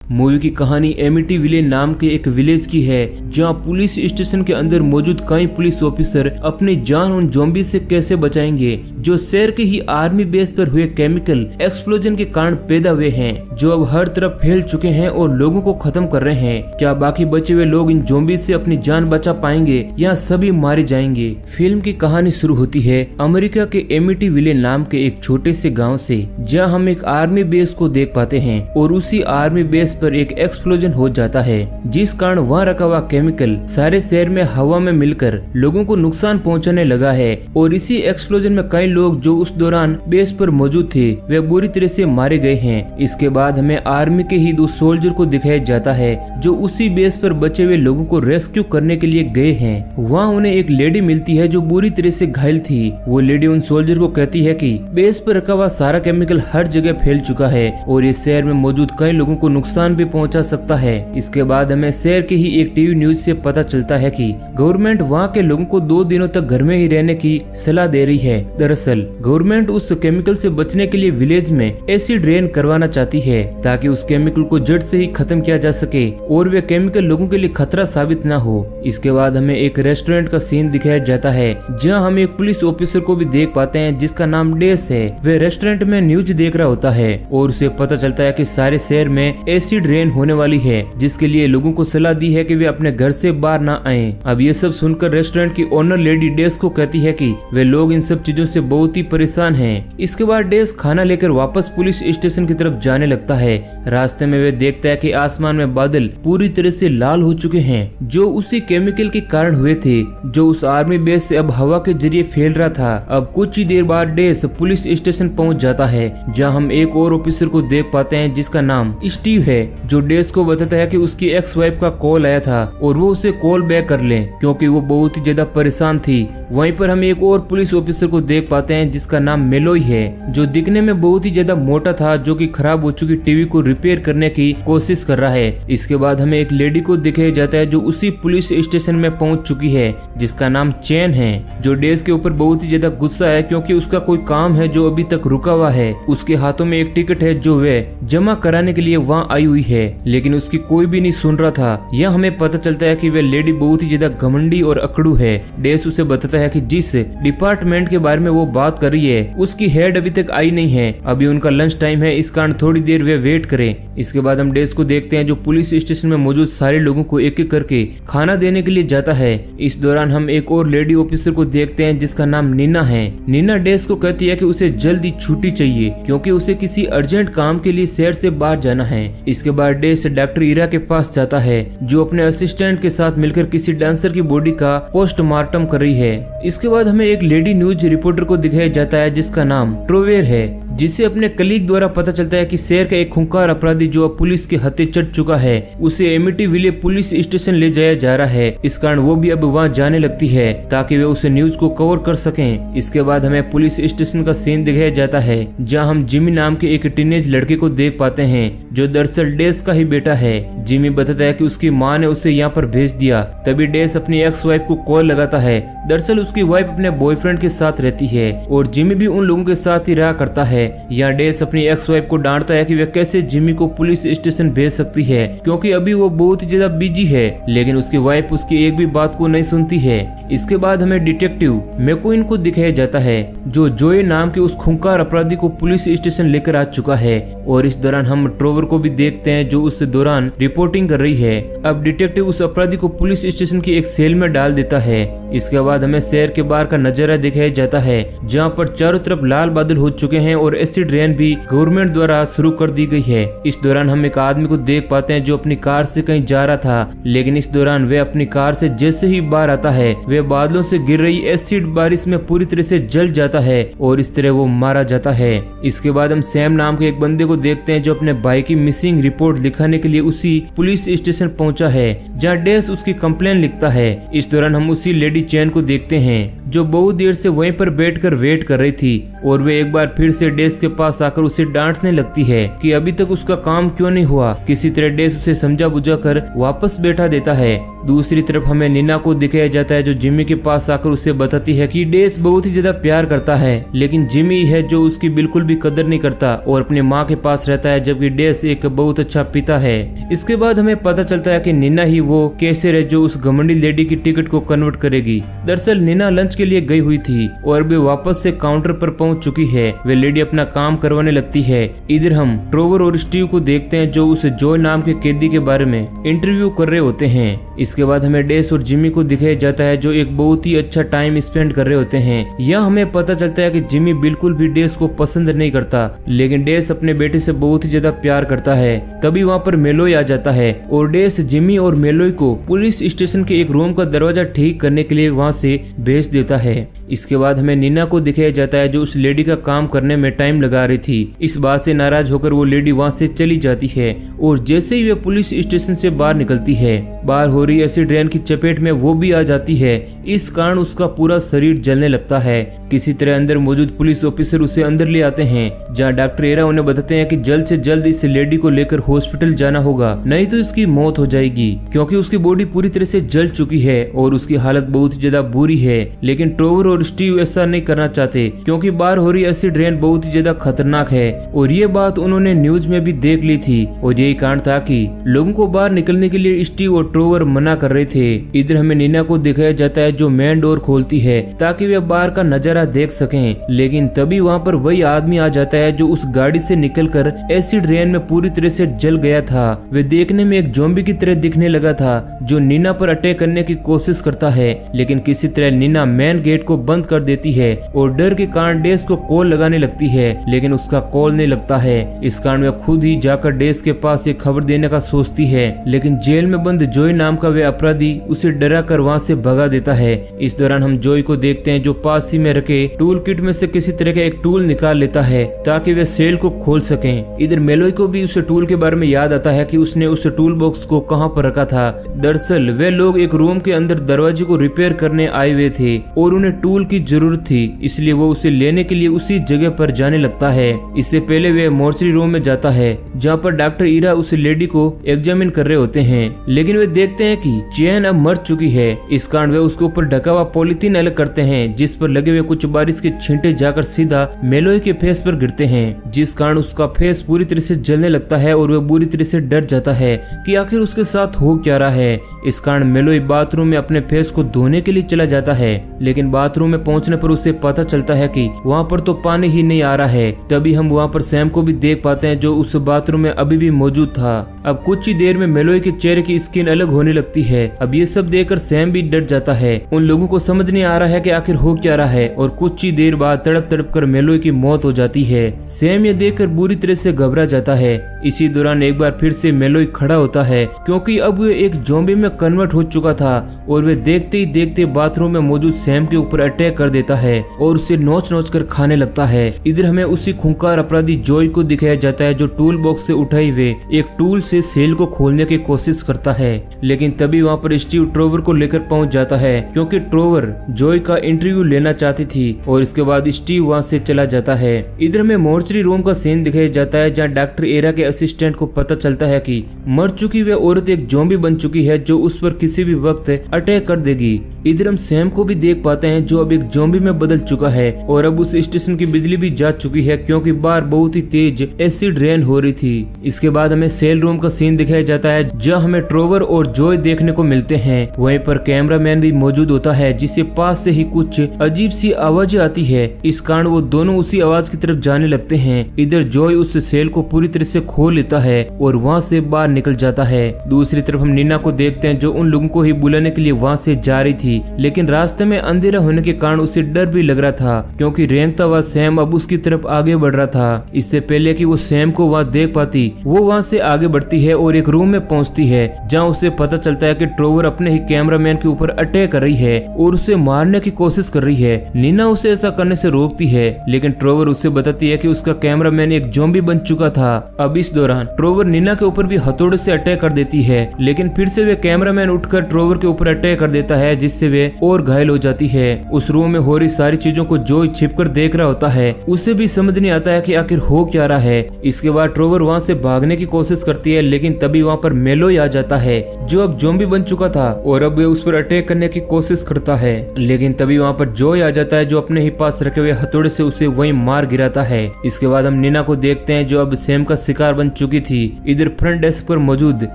Movie की कहानी एमिटीविले नाम के एक विलेज की है, जहां पुलिस स्टेशन के अंदर मौजूद कई पुलिस ऑफिसर अपनी जान उन ज़ॉम्बी से कैसे बचाएंगे जो शहर के ही आर्मी बेस पर हुए केमिकल एक्सप्लोजन के कारण पैदा हुए हैं, जो अब हर तरफ फैल चुके हैं और लोगों को खत्म कर रहे हैं। क्या बाकी बचे हुए लोग इन ज़ॉम्बी से अपनी जान बचा पाएंगे या सभी मारे जाएंगे? फिल्म की कहानी शुरू होती है अमेरिका के एमिटीविले नाम के एक छोटे से गाँव से, जहाँ हम एक आर्मी बेस को देख पाते हैं और उसी आर्मी बेस पर एक एक्सप्लोजन हो जाता है, जिस कारण वहाँ रखा हुआ केमिकल सारे शहर में हवा में मिलकर लोगों को नुकसान पहुंचाने लगा है। और इसी एक्सप्लोजन में कई लोग जो उस दौरान बेस पर मौजूद थे वे बुरी तरह से मारे गए हैं। इसके बाद हमें आर्मी के ही 2 सोल्जर को दिखाया जाता है जो उसी बेस पर बचे हुए लोगों को रेस्क्यू करने के लिए गए हैं। वहाँ उन्हें एक लेडी मिलती है जो बुरी तरह से घायल थी। वो लेडी उन सोल्जर को कहती है कि बेस पर रखा हुआ सारा केमिकल हर जगह फैल चुका है और इस शहर में मौजूद कई लोगों को नुकसान भी पहुंचा सकता है। इसके बाद हमें शहर के ही एक टीवी न्यूज से पता चलता है कि गवर्नमेंट वहां के लोगों को 2 दिनों तक घर में ही रहने की सलाह दे रही है। दरअसल गवर्नमेंट उस केमिकल से बचने के लिए विलेज में एसिड रेन करवाना चाहती है ताकि उस केमिकल को जड़ से ही खत्म किया जा सके और वे केमिकल लोगों के लिए खतरा साबित न हो। इसके बाद हमें एक रेस्टोरेंट का सीन दिखाया जाता है जहाँ हम एक पुलिस ऑफिसर को भी देख पाते हैं जिसका नाम डेस है। वे रेस्टोरेंट में न्यूज देख रहा होता है और उसे पता चलता है कि सारे शहर में एसिड रेन होने वाली है, जिसके लिए लोगों को सलाह दी है कि वे अपने घर से बाहर ना आएं। अब ये सब सुनकर रेस्टोरेंट की ओनर लेडी डेस को कहती है कि वे लोग इन सब चीजों से बहुत ही परेशान हैं। इसके बाद डेस खाना लेकर वापस पुलिस स्टेशन की तरफ जाने लगता है। रास्ते में वे देखता है कि आसमान में बादल पूरी तरह से लाल हो चुके हैं, जो उसी केमिकल के कारण हुए थे जो उस आर्मी बेस से अब हवा के जरिए फैल रहा था। अब कुछ ही देर बाद डेस पुलिस स्टेशन पहुंच जाता है, जहां हम एक और ऑफिसर को देख पाते हैं जिसका नाम स्टीव है, जो डेस को बताता है कि उसकी एक्स वाइफ का कॉल आया था और वो उसे कॉल बैक कर ले क्योंकि वो बहुत ही ज्यादा परेशान थी। वहीं पर हम एक और पुलिस ऑफिसर को देख पाते हैं जिसका नाम मेलोई है, जो दिखने में बहुत ही ज्यादा मोटा था, जो कि खराब हो चुकी टीवी को रिपेयर करने की कोशिश कर रहा है। इसके बाद हमें एक लेडी को दिखाया जाता है जो उसी पुलिस स्टेशन में पहुंच चुकी है, जिसका नाम चैन है, जो डेस के ऊपर बहुत ही ज्यादा गुस्सा है क्योंकि उसका कोई काम है जो अभी तक रुका हुआ है। उसके हाथों में एक टिकट है जो वे जमा कराने के लिए वहाँ आई हुई है, लेकिन उसकी कोई भी नहीं सुन रहा था। यह हमें पता चलता है कि वे लेडी बहुत ही ज्यादा घमंडी और अकड़ू है। डेस उसे बताता है कि जिस डिपार्टमेंट के बारे में वो बात कर रही है उसकी हेड अभी तक आई नहीं है, अभी उनका लंच टाइम है, इस कारण थोड़ी देर वे वेट करें। इसके बाद हम डेस को देखते हैं जो पुलिस स्टेशन में मौजूद सारे लोगों को एक एक करके खाना देने के लिए जाता है। इस दौरान हम एक और लेडी ऑफिसर को देखते हैं जिसका नाम नीना है। नीना डेस को कहती है कि उसे जल्दी छुट्टी चाहिए क्योंकि उसे किसी अर्जेंट काम के लिए शहर से बाहर जाना है। इसके बाद डेस डॉक्टर इरा के पास जाता है जो अपने असिस्टेंट के साथ मिलकर किसी डांसर की बॉडी का पोस्टमार्टम कर रही है। इसके बाद हमें एक लेडी न्यूज रिपोर्टर को दिखाया जाता है जिसका नाम ट्रोवेर है, जिसे अपने कलीग द्वारा पता चलता है कि शहर का एक खूंखार अपराधी जो अब पुलिस के हत्थे चढ़ चुका है उसे एमिटीविले पुलिस स्टेशन ले जाया जा रहा है। इस कारण वो भी अब वहाँ जाने लगती है ताकि वे उसे न्यूज को कवर कर सकें। इसके बाद हमें पुलिस स्टेशन का सीन दिखाया जाता है जहाँ हम जिमी नाम के एक टीनेज लड़के को देख पाते हैं जो दरअसल डेस का ही बेटा है। जिमी बताता है कि उसकी माँ ने उसे यहाँ पर भेज दिया। तभी डेस अपनी एक्स वाइफ को कॉल लगाता है। दरअसल उसकी वाइफ अपने बॉयफ्रेंड के साथ रहती है और जिमी भी उन लोगों के साथ ही रहा करता है। यहाँ डेस अपनी एक्स वाइफ को डांटता है कि वे कैसे जिमी को पुलिस स्टेशन भेज सकती है क्योंकि अभी वो बहुत ही ज्यादा बिजी है, लेकिन उसकी वाइफ उसकी एक भी बात को नहीं सुनती है। इसके बाद हमें डिटेक्टिव मैकोइन को दिखाया जाता है जो जोए नाम के उस खूंखार अपराधी को पुलिस स्टेशन लेकर आ चुका है। और इस दौरान हम ट्रोवर को भी देखते हैं जो उस दौरान रिपोर्टिंग कर रही है। अब डिटेक्टिव उस अपराधी को पुलिस स्टेशन की एक सेल में डाल देता है। इसके बाद हमें शहर के बाहर का नजारा दिखाया जाता है जहाँ पर चारों तरफ लाल बादल हो चुके हैं और एसिड रेन भी गवर्नमेंट द्वारा शुरू कर दी गई है। इस दौरान हम एक आदमी को देख पाते हैं जो अपनी कार से कहीं जा रहा था, लेकिन इस दौरान वे अपनी कार से जैसे ही बाहर आता है वे बादलों से गिर रही एसिड बारिश में पूरी तरह से जल जाता है और इस तरह वो मारा जाता है। इसके बाद हम सैम नाम के एक बंदे को देखते हैं जो अपने भाई की मिसिंग रिपोर्ट लिखाने के लिए उसी पुलिस स्टेशन पहुंचा है जहाँ डेस उसकी कंप्लेन लिखता है। इस दौरान हम उसी लेडी चैन को देखते हैं जो बहुत देर से वहीं पर बैठकर वेट कर रही थी और वे एक बार फिर से डेस के पास आकर उसे डांटने लगती है कि अभी तक उसका काम क्यों नहीं हुआ। किसी तरह डेस उसे समझा बुझा कर वापस बैठा देता है। दूसरी तरफ हमें नीना को दिखाया जाता है जो जिमी के पास आकर उसे बताती है कि डेस बहुत ही ज्यादा प्यार करता है, लेकिन जिमी है जो उसकी बिल्कुल भी कदर नहीं करता और अपने माँ के पास रहता है, जबकि डेस एक बहुत अच्छा पिता है। इसके बाद हमें पता चलता है कि नीना ही वो कैशियर है जो उस घमंडी लेडी की टिकट को कन्वर्ट करेगी। दरअसल नीना लंच के लिए गई हुई थी और वे वापस से काउंटर पर पहुंच चुकी है। वे लेडी अपना काम करवाने लगती है। इधर हम ट्रोवर और स्टीव को देखते हैं जो उस जॉय नाम के कैदी के बारे में इंटरव्यू कर रहे होते हैं। इसके बाद हमें डेस और जिमी को दिखाया जाता है जो एक बहुत ही अच्छा टाइम स्पेंड कर रहे होते हैं। यह हमें पता चलता है कि जिमी बिल्कुल भी डेस को पसंद नहीं करता, लेकिन डेस अपने बेटे से बहुत ही ज्यादा प्यार करता है। तभी वहाँ पर मेलोय आ जाता है और डेस जिमी और मेलोय को पुलिस स्टेशन के एक रूम का दरवाजा ठीक करने के लिए वहाँ से भेज देता है। इसके बाद हमें नीना को दिखाया जाता है जो उस लेडी का काम करने में टाइम लगा रही थी। इस बात से नाराज होकर वो लेडी वहाँ से चली जाती है और जैसे ही वे पुलिस स्टेशन से बाहर निकलती है, बाहर हो रही एसिड रेन की चपेट में वो भी आ जाती है। इस कारण उसका पूरा शरीर जलने लगता है। किसी तरह अंदर मौजूद पुलिस ऑफिसर उसे अंदर ले आते हैं, जहाँ डॉक्टर एरा उन्हें बताते हैं कि जल्द से जल्द इस लेडी को लेकर हॉस्पिटल जाना होगा, नहीं तो इसकी मौत हो जाएगी, क्योंकि उसकी बॉडी पूरी तरह से जल चुकी है और उसकी हालत बहुत ज्यादा बुरी है। लेकिन ट्रोवर और स्टीव ऐसा नहीं करना चाहते, क्योंकि बाहर हो रही एसिड रेन बहुत ही ज्यादा खतरनाक है और ये बात उन्होंने न्यूज में भी देख ली थी और यही कारण था कि लोगों को बाहर निकलने के लिए स्टीव और ट्रोवर मना कर रहे थे। इधर हमें नीना को दिखाया जाता है जो मेन डोर खोलती है ताकि वे बाहर का नजारा देख सकें, लेकिन तभी वहाँ पर वही आदमी आ जाता है जो उस गाड़ी से निकलकर एसिड रेन में पूरी तरह से जल गया था। वे देखने में एक ज़ॉम्बी की तरह दिखने लगा था जो नीना पर अटैक करने की कोशिश करता है, लेकिन किसी तरह नीना मेन गेट को बंद कर देती है और डर के कारण डेस को कॉल लगाने लगती है, लेकिन उसका कॉल नहीं लगता है। इस कारण वे खुद ही जाकर डेस के पास एक खबर देने का सोचती है, लेकिन जेल में बंद जॉय नाम का वे अपराधी उसे डरा कर वहाँ से भगा देता है। इस दौरान हम जॉय को देखते हैं जो पास ही में रखे टूल किट में से किसी तरह का एक टूल निकाल लेता है ताकि वे सेल को खोल सकें। इधर मेलोय को भी उस टूल के बारे में याद आता है कि उसने उस टूल बॉक्स को कहाँ पर रखा था। दरअसल वे लोग एक रूम के अंदर दरवाजे को रिपेयर करने आए हुए थे और उन्हें टूल की जरूरत थी, इसलिए वो उसे लेने के लिए उसी जगह पर जाने लगता है। इससे पहले वे मोर्चरी रूम में जाता है जहाँ पर डॉक्टर ईरा उस लेडी को एग्जामिन कर रहे होते हैं, लेकिन वे देखते हैं कि चैन अब मर चुकी है। इस कारण वे उसके ऊपर ढका हुआ पॉलिथीन अलग करते हैं जिस पर लगे हुए कुछ बारिश के छींटे जाकर सीधा मेलोय के फेस पर गिरते हैं, जिस कारण उसका फेस पूरी तरह से जलने लगता है और वह बुरी तरह से डर जाता है कि आखिर उसके साथ हो क्या रहा है। इस कारण मेलोय बाथरूम में अपने फेस को धोने के लिए चला जाता है, लेकिन बाथरूम में पहुंचने पर उसे पता चलता है कि वहाँ पर तो पानी ही नहीं आ रहा है। तभी हम वहाँ पर सैम को भी देख पाते हैं जो उस बाथरूम में अभी भी मौजूद था। अब कुछ ही देर में मेलोय के चेहरे की स्किन अलग होने लगती है। अब ये सब देखकर सैम भी डर जाता है। उन लोगों को समझ नहीं आ रहा है कि आखिर हो क्या रहा है और कुछ ही देर बाद तड़प तड़प कर मेलोय की मौत हो जाती है। सैम ये देखकर बुरी तरह से घबरा जाता है। इसी दौरान एक बार फिर से मेलोय खड़ा होता है क्योंकि अब वो एक ज़ॉम्बी में कन्वर्ट हो चुका था और वे देखते ही देखते बाथरूम में मौजूद सैम के ऊपर अटैक कर देता है और उसे नोच नोच कर खाने लगता है। इधर हमें उसी खूंखार अपराधी जॉय को दिखाया जाता है जो टूल बॉक्स से उठाए हुए एक टूल से सेल को खोलने की कोशिश करता है, लेकिन तभी वहाँ पर स्टीव ट्रोवर को लेकर पहुँच जाता है क्योंकि ट्रोवर जॉय का इंटरव्यू लेना चाहती थी और इसके बाद स्टीव वहाँ से चला जाता है। इधर हमें मोर्चरी रूम का सीन दिखाया जाता है जहाँ डॉक्टर एरा के असिस्टेंट को पता चलता है कि मर चुकी वह औरत एक ज़ॉम्बी बन चुकी है जो उस पर किसी भी वक्त अटैक कर देगी। इधर हम सैम को भी देख पाते हैं जो अब एक ज़ॉम्बी में बदल चुका है और अब उस स्टेशन की बिजली भी जा चुकी है क्योंकि बाहर बहुत ही तेज एसिड रेन हो रही थी। इसके बाद हमें सेल रूम का सीन दिखाया जाता है जहाँ हमें ट्रोवर और जॉय देखने को मिलते हैं। वहीं पर कैमरामैन भी मौजूद होता है जिससे पास से ही कुछ अजीब सी आवाजें आती है। इस कारण वो दोनों उसी आवाज की तरफ जाने लगते हैं। इधर जॉय उस सेल को पूरी तरह से खोल लेता है और वहाँ से बाहर निकल जाता है। दूसरी तरफ हम नीना को देखते हैं जो उन लोगों को ही बुलाने के लिए वहाँ से जा रही थी, लेकिन रास्ते में अंधेरा होने के कारण उसे डर भी लग रहा था क्योंकि रेंगता हुआ सैम अब उसकी तरफ आगे बढ़ रहा था। इससे पहले कि वो सैम को वहाँ देख पाती वो वहाँ से आगे बढ़ती है और एक रूम में पहुँचती है जहाँ उसे पता चलता है कि ट्रोवर अपने ही कैमरामैन के ऊपर अटैक कर रही है और उसे मारने की कोशिश कर रही है। नीना उसे ऐसा करने से रोकती है, लेकिन ट्रोवर उसे बताती है कि उसका कैमरामैन एक ज़ॉम्बी बन चुका था। अब इस दौरान ट्रोवर नीना के ऊपर भी हथौड़े से अटैक कर देती है, लेकिन फिर से वे कैमरामैन उठकर ट्रोवर के ऊपर अटैक कर देता है जिससे वे और घायल हो जाती है। उस रूम में हो रही सारी चीजों को जॉय छिपकर देख रहा होता है। उसे भी समझ नहीं आता है कि आखिर हो क्या रहा है। इसके बाद ट्रोवर वहाँ से भागने की कोशिश करती है, लेकिन तभी वहाँ पर मेलोय आ जाता है जो अब ज़ॉम्बी ज़ॉम्बी बन चुका था और अब वे उस पर अटैक करने की कोशिश करता है। लेकिन तभी वहाँ पर जॉय आ जाता है जो अपने ही पास रखे हुए हथौड़े से उसे वहीं मार गिराता है। इसके बाद हम नीना को देखते हैं जो अब सैम का शिकार बन चुकी थी। इधर फ्रंट डेस्क पर मौजूद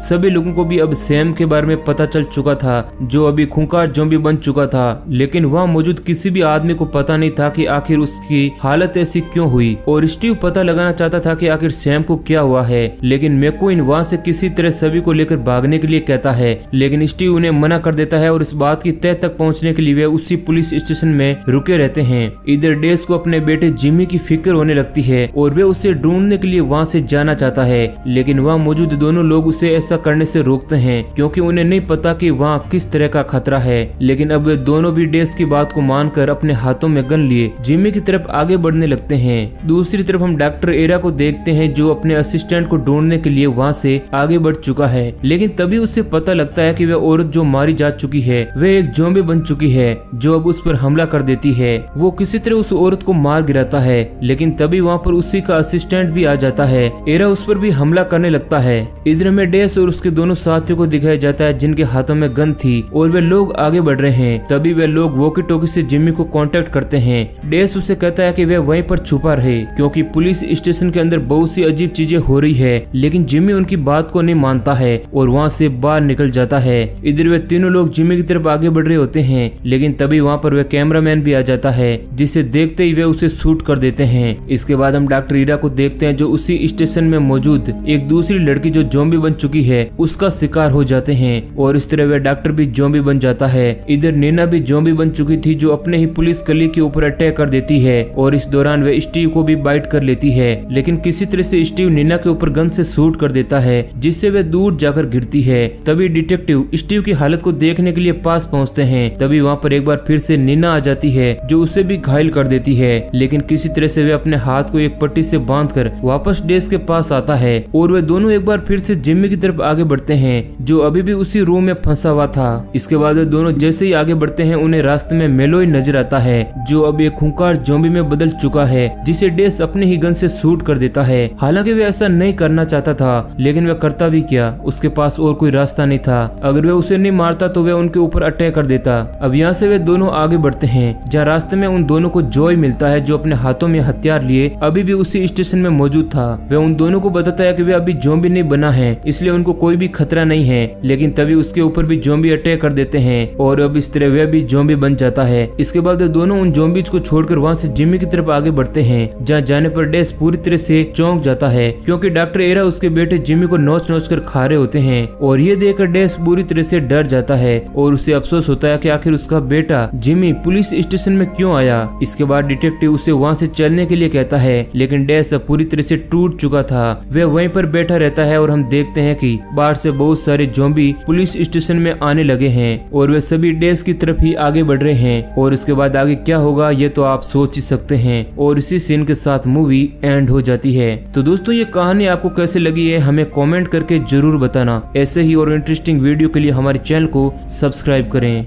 सभी लोगों को भी अब सैम के बारे में पता चल चुका था जो अभी खूंखार ज़ॉम्बी बन चुका था। लेकिन वहाँ मौजूद किसी भी आदमी को पता नहीं था कि आखिर उसकी हालत ऐसी क्यों हुई और स्टीव पता लगाना चाहता था कि आखिर सैम को क्या हुआ है। लेकिन मैकक्वीन वहाँ से किसी तरह सभी को लेकर भागने के लिए कहता है, लेकिन स्टीव उन्हें मना कर देता है और इस बात की तह तक पहुँचने के लिए वे उसी पुलिस स्टेशन में रुके रहते हैं। इधर डेस को अपने बेटे जिमी की फिक्र होने लगती है और वे उसे ढूंढने के लिए वहाँ से जाना चाहता है। लेकिन वहाँ मौजूद दोनों लोग उसे ऐसा करने से रोकते हैं क्योंकि उन्हें नहीं पता कि वहाँ किस तरह का खतरा है। लेकिन अब वे दोनों भी डेस की बात को मानकर अपने हाथों में गन लिए जिमी की तरफ आगे बढ़ने लगते हैं। दूसरी तरफ हम डॉक्टर एरा को देखते हैं जो अपने असिस्टेंट को ढूंढने के लिए वहाँ से आगे बढ़ चुका है। लेकिन तभी उसे पता लगता है कि वह औरत जो मारी जा चुकी है वह एक ज़ॉम्बी बन चुकी है जो अब उस पर हमला कर देती है। वो किसी तरह उस औरत को मार गिराता है। लेकिन तभी वहाँ पर उसी का असिस्टेंट भी आ जाता है। एरा उस पर भी हमला करने लगता है। इधर में डेस और उसके दोनों साथियों को दिखाया जाता है जिनके हाथों में गन थी और वे लोग आगे बढ़ रहे हैं। तभी वे लोग वॉकी टॉकी से जिमी को कांटेक्ट करते हैं। डेस उसे कहता है कि वे वहीं पर छुपा रहे क्योंकि पुलिस स्टेशन के अंदर बहुत सी अजीब चीजें हो रही है। लेकिन जिमी उनकी बात को नहीं मानता है और वहाँ से बाहर निकल जाता है। इधर वे तीनों लोग जिमी की तरफ आगे बढ़ रहे होते हैं। लेकिन तभी वहाँ पर वे कैमरामैन भी आ जाता है जिसे देखते ही वे उसे शूट कर देते हैं। इसके बाद हम डॉक्टर ईरा को देखते हैं जो उसी स्टेशन में मौजूद एक दूसरी लड़की जो ज़ॉम्बी बन चुकी है उसका शिकार हो जाते हैं और इस तरह वे डॉक्टर भी ज़ॉम्बी बन जाता है। इधर नीना भी ज़ॉम्बी बन चुकी थी जो अपने ही पुलिस कली के ऊपर अटैक कर देती है और इस दौरान वे स्टीव को भी बाइट कर लेती है। लेकिन किसी तरह से स्टीव नीना के ऊपर गन से शूट कर देता है जिससे वे दूर जाकर गिरती है। तभी डिटेक्टिव स्टीव की हालत को देखने के लिए पास पहुंचते हैं। तभी वहाँ पर एक बार फिर से नीना आ जाती है जो उसे भी घायल कर देती है। लेकिन किसी तरह से वे अपने हाथ को एक पट्टी से बांधकर वापस डेस के पास आता है और वे दोनों एक बार फिर से जिमी की तरफ आगे बढ़ते हैं जो अभी भी उसी रूम में फंसा हुआ था। इसके बाद वे दोनों जैसे ही आगे बढ़ते हैं उन्हें रास्ते में मेलोई नजर आता है जो अब एक खूंखार ज़ॉम्बी में बदल चुका है जिसे डेस अपने ही गन से शूट कर देता है। हालांकि वे ऐसा नहीं करना चाहता था लेकिन वह करता भी क्या, उसके पास और कोई रास्ता नहीं था। अगर वे उसे नहीं मारता तो वह उनके ऊपर अटैक कर देता। अब यहाँ से वे दोनों आगे बढ़ते हैं जहाँ रास्ते में उन दोनों को जॉय मिलता है जो अपने हाथों में हथियार लिए अभी भी उसी स्टेशन में मौजूद था। वह उन दोनों को बताता है कि वे अभी ज़ॉम्बी नहीं बना है इसलिए उनको कोई भी खतरा नहीं है। लेकिन तभी उसके ऊपर भी ज़ॉम्बी अटैक कर देते हैं और अब इस तरह वह भी ज़ॉम्बी बन जाता है। इसके बाद वे दोनों उन ज़ॉम्बीज को छोड़कर वहाँ से जिमी की तरफ आगे बढ़ते हैं जहाँ जाने पर डेस पूरी तरह से चौंक जाता है क्योंकि डॉक्टर एरा उसके बेटे जिमी को नोच नोच कर खा रहे होते हैं और ये देखकर डेस पूरी तरह से डर जाता है और उसे अफसोस होता है कि आखिर उसका बेटा जिमी पुलिस स्टेशन में क्यों आया। इसके बाद डिटेक्टिव उसे वहाँ से चलने के लिए कहता है लेकिन डेस अब पूरी तरह से टूट चुका था। वह वहीं पर बैठा रहता है और हम देखते हैं कि बाहर से बहुत सारे ज़ॉम्बी पुलिस स्टेशन में आने लगे हैं और वे सभी डेस की तरफ ही आगे बढ़ रहे हैं और इसके बाद आगे क्या होगा ये तो आप सोच ही सकते हैं। और इसी सीन के साथ मूवी एंड हो जाती है। तो दोस्तों ये कहानी आपको कैसे लगी है हमें कमेंट करके जरूर बताना। ऐसे ही और इंटरेस्टिंग वीडियो के लिए हमारे चैनल को सब्सक्राइब करें।